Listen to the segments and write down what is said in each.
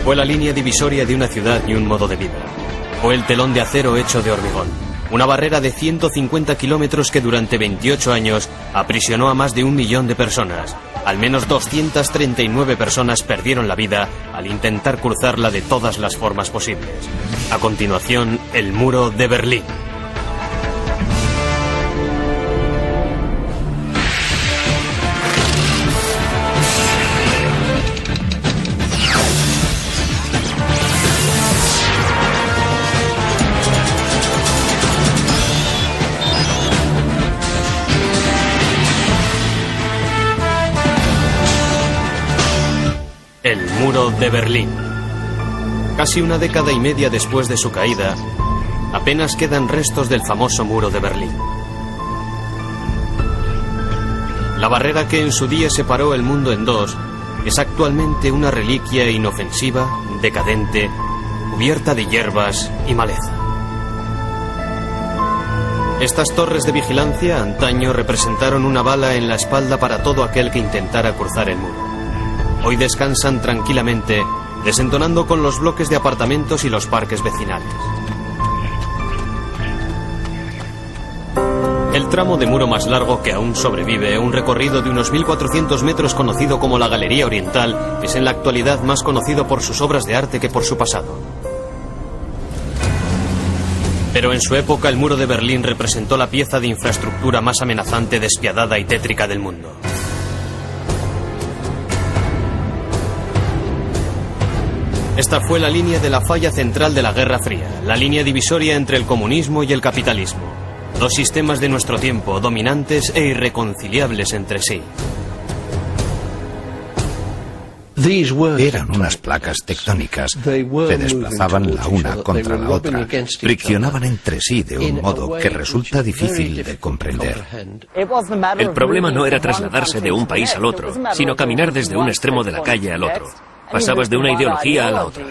Fue la línea divisoria de una ciudad y un modo de vida. Fue el telón de acero hecho de hormigón. Una barrera de 150 kilómetros que durante 28 años aprisionó a más de 1 millón de personas. Al menos 239 personas perdieron la vida al intentar cruzarla de todas las formas posibles. A continuación, el muro de Berlín. El muro de Berlín. Casi una década y media después de su caída, apenas quedan restos del famoso muro de Berlín. La barrera que en su día separó el mundo en dos es actualmente una reliquia inofensiva, decadente, cubierta de hierbas y maleza. Estas torres de vigilancia antaño representaron una bala en la espalda para todo aquel que intentara cruzar el muro. Hoy descansan tranquilamente, desentonando con los bloques de apartamentos y los parques vecinales. El tramo de muro más largo que aún sobrevive, un recorrido de unos 1400 metros conocido como la Galería Oriental, es en la actualidad más conocido por sus obras de arte que por su pasado. Pero en su época el muro de Berlín representó la pieza de infraestructura más amenazante, despiadada y tétrica del mundo. Esta fue la línea de la falla central de la Guerra Fría, la línea divisoria entre el comunismo y el capitalismo. Dos sistemas de nuestro tiempo, dominantes e irreconciliables entre sí. Eran unas placas tectónicas, se desplazaban la una contra la otra, friccionaban entre sí de un modo que resulta difícil de comprender. El problema no era trasladarse de un país al otro, sino caminar desde un extremo de la calle al otro. Pasabas de una ideología a la otra.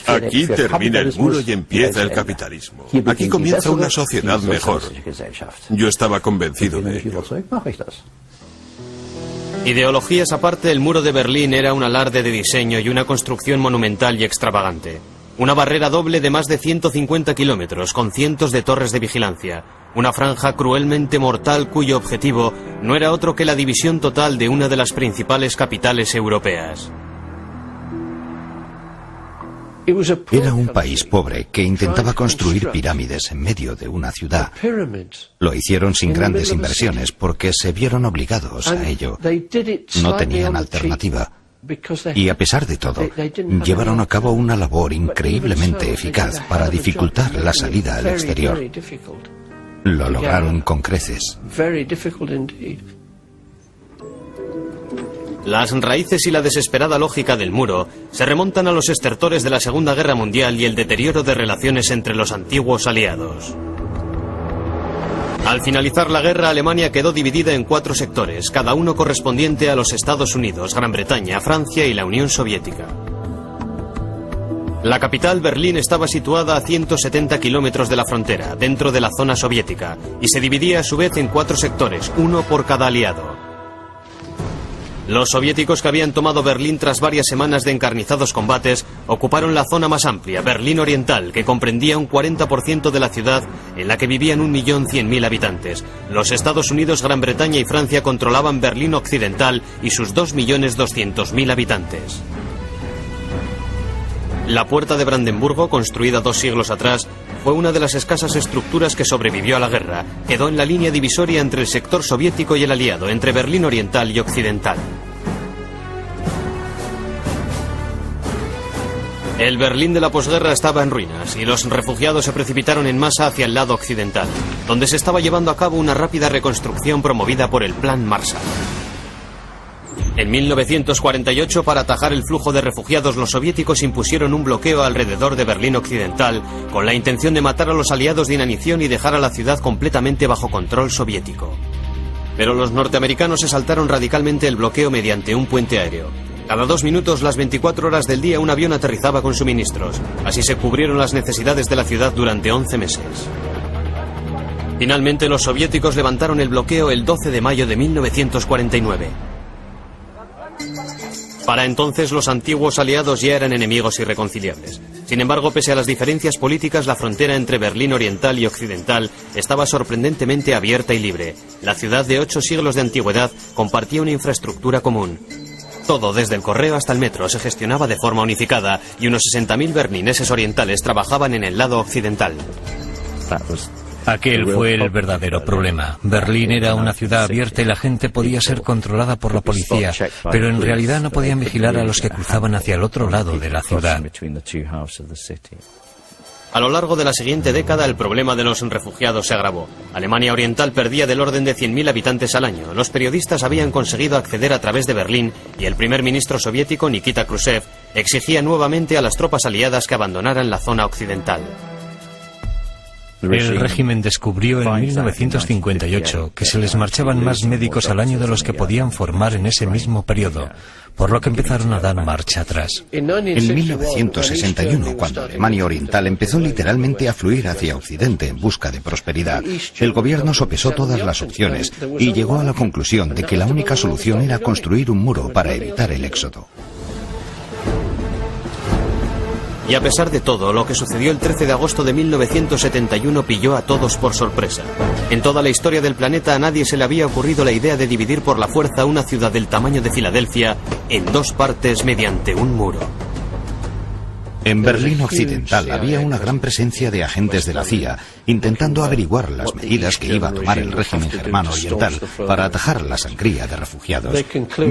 Aquí termina el muro y empieza el capitalismo. Aquí comienza una sociedad mejor. Yo estaba convencido de ello. Ideologías aparte, el muro de Berlín era un alarde de diseño y una construcción monumental y extravagante. Una barrera doble de más de 150 kilómetros, con cientos de torres de vigilancia. Una franja cruelmente mortal cuyo objetivo no era otro que la división total de una de las principales capitales europeas. Era un país pobre que intentaba construir pirámides en medio de una ciudad. Lo hicieron sin grandes inversiones porque se vieron obligados a ello. No tenían alternativa. Y a pesar de todo, llevaron a cabo una labor increíblemente eficaz para dificultar la salida al exterior. Lo lograron con creces. Las raíces y la desesperada lógica del muro se remontan a los estertores de la Segunda Guerra Mundial y el deterioro de relaciones entre los antiguos aliados. Al finalizar la guerra, Alemania quedó dividida en 4 sectores, cada uno correspondiente a los Estados Unidos, Gran Bretaña, Francia y la Unión Soviética. La capital, Berlín, estaba situada a 170 kilómetros de la frontera, dentro de la zona soviética, y se dividía a su vez en 4 sectores, uno por cada aliado. Los soviéticos, que habían tomado Berlín tras varias semanas de encarnizados combates, ocuparon la zona más amplia, Berlín Oriental, que comprendía un 40% de la ciudad, en la que vivían 1.100.000 habitantes. Los Estados Unidos, Gran Bretaña y Francia controlaban Berlín Occidental y sus 2.200.000 habitantes. La Puerta de Brandenburgo, construida 2 siglos atrás, fue una de las escasas estructuras que sobrevivió a la guerra. Quedó en la línea divisoria entre el sector soviético y el aliado, entre Berlín Oriental y Occidental. El Berlín de la posguerra estaba en ruinas y los refugiados se precipitaron en masa hacia el lado occidental, donde se estaba llevando a cabo una rápida reconstrucción promovida por el Plan Marshall. En 1948, para atajar el flujo de refugiados, los soviéticos impusieron un bloqueo alrededor de Berlín Occidental con la intención de matar a los aliados de inanición y dejar a la ciudad completamente bajo control soviético. Pero los norteamericanos se saltaron radicalmente el bloqueo mediante un puente aéreo. Cada 2 minutos, las 24 horas del día, un avión aterrizaba con suministros. Así se cubrieron las necesidades de la ciudad durante 11 meses. Finalmente, los soviéticos levantaron el bloqueo el 12 de mayo de 1949. Para entonces los antiguos aliados ya eran enemigos irreconciliables. Sin embargo, pese a las diferencias políticas, la frontera entre Berlín Oriental y Occidental estaba sorprendentemente abierta y libre. La ciudad de 8 siglos de antigüedad compartía una infraestructura común. Todo, desde el correo hasta el metro, se gestionaba de forma unificada y unos 60.000 berlineses orientales trabajaban en el lado occidental. Aquel fue el verdadero problema. Berlín era una ciudad abierta y la gente podía ser controlada por la policía, pero en realidad no podían vigilar a los que cruzaban hacia el otro lado de la ciudad. A lo largo de la siguiente década, el problema de los refugiados se agravó. Alemania Oriental perdía del orden de 100.000 habitantes al año. Los periodistas habían conseguido acceder a través de Berlín y el primer ministro soviético, Nikita Khrushchev, exigía nuevamente a las tropas aliadas que abandonaran la zona occidental. El régimen descubrió en 1958 que se les marchaban más médicos al año de los que podían formar en ese mismo periodo, por lo que empezaron a dar marcha atrás. En 1961, cuando Alemania Oriental empezó literalmente a fluir hacia Occidente en busca de prosperidad, el gobierno sopesó todas las opciones y llegó a la conclusión de que la única solución era construir un muro para evitar el éxodo. Y a pesar de todo, lo que sucedió el 13 de agosto de 1971 pilló a todos por sorpresa. En toda la historia del planeta a nadie se le había ocurrido la idea de dividir por la fuerza una ciudad del tamaño de Filadelfia en 2 partes mediante un muro. En Berlín Occidental había una gran presencia de agentes de la CIA intentando averiguar las medidas que iba a tomar el régimen germano oriental para atajar la sangría de refugiados.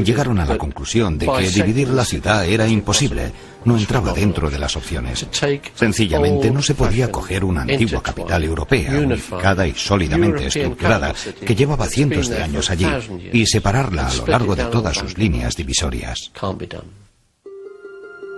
Llegaron a la conclusión de que dividir la ciudad era imposible, no entraba dentro de las opciones. Sencillamente no se podía coger una antigua capital europea, unificada y sólidamente estructurada, que llevaba cientos de años allí, y separarla a lo largo de todas sus líneas divisorias.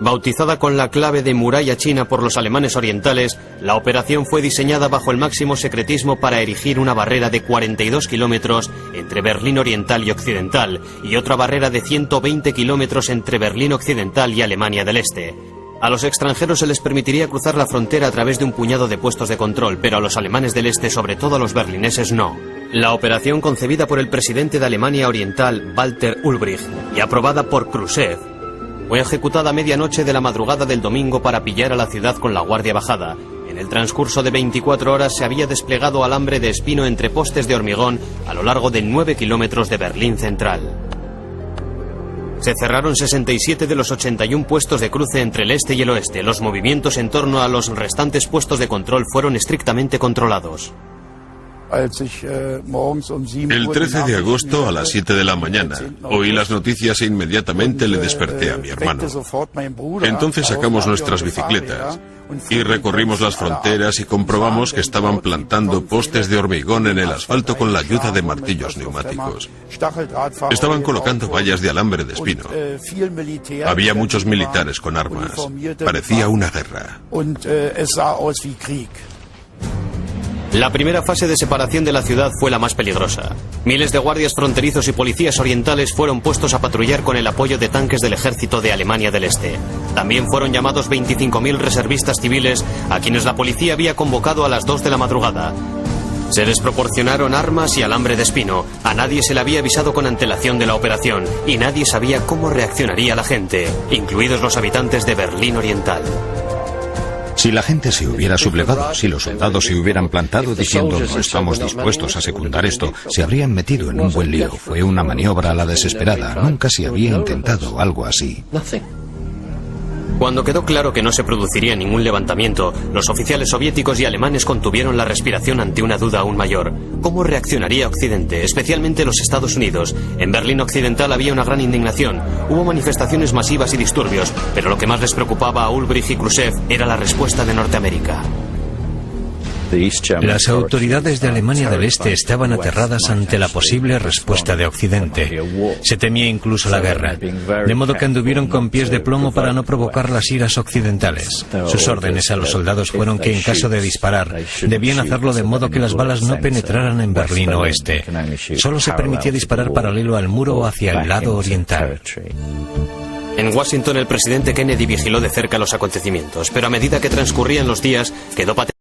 Bautizada con la clave de muralla china por los alemanes orientales, la operación fue diseñada bajo el máximo secretismo para erigir una barrera de 42 kilómetros entre Berlín Oriental y Occidental y otra barrera de 120 kilómetros entre Berlín Occidental y Alemania del Este. A los extranjeros se les permitiría cruzar la frontera a través de un puñado de puestos de control, pero a los alemanes del Este, sobre todo a los berlineses, no. La operación, concebida por el presidente de Alemania Oriental, Walter Ulbricht, y aprobada por Khrushchev, fue ejecutada a medianoche de la madrugada del domingo para pillar a la ciudad con la guardia bajada. En el transcurso de 24 horas se había desplegado alambre de espino entre postes de hormigón a lo largo de 9 kilómetros de Berlín Central. Se cerraron 67 de los 81 puestos de cruce entre el este y el oeste. Los movimientos en torno a los restantes puestos de control fueron estrictamente controlados. El 13 de agosto a las 7 de la mañana oí las noticias e inmediatamente le desperté a mi hermano. Entonces sacamos nuestras bicicletas y recorrimos las fronteras y comprobamos que estaban plantando postes de hormigón en el asfalto con la ayuda de martillos neumáticos. Estaban colocando vallas de alambre de espino. Había muchos militares con armas. Parecía una guerra. La primera fase de separación de la ciudad fue la más peligrosa. Miles de guardias fronterizos y policías orientales fueron puestos a patrullar con el apoyo de tanques del ejército de Alemania del Este. También fueron llamados 25.000 reservistas civiles a quienes la policía había convocado a las 2 de la madrugada. Se les proporcionaron armas y alambre de espino. A nadie se le había avisado con antelación de la operación y nadie sabía cómo reaccionaría la gente, incluidos los habitantes de Berlín Oriental. Si la gente se hubiera sublevado, si los soldados se hubieran plantado diciendo no estamos dispuestos a secundar esto, se habrían metido en un buen lío. Fue una maniobra a la desesperada. Nunca se había intentado algo así. Cuando quedó claro que no se produciría ningún levantamiento, los oficiales soviéticos y alemanes contuvieron la respiración ante una duda aún mayor. ¿Cómo reaccionaría Occidente, especialmente los Estados Unidos? En Berlín Occidental había una gran indignación. Hubo manifestaciones masivas y disturbios, pero lo que más les preocupaba a Ulbricht y Khrushchev era la respuesta de Norteamérica. Las autoridades de Alemania del Este estaban aterradas ante la posible respuesta de Occidente. Se temía incluso la guerra, de modo que anduvieron con pies de plomo para no provocar las iras occidentales. Sus órdenes a los soldados fueron que en caso de disparar, debían hacerlo de modo que las balas no penetraran en Berlín Oeste. Solo se permitía disparar paralelo al muro o hacia el lado oriental. En Washington, el presidente Kennedy vigiló de cerca los acontecimientos, pero a medida que transcurrían los días, quedó patente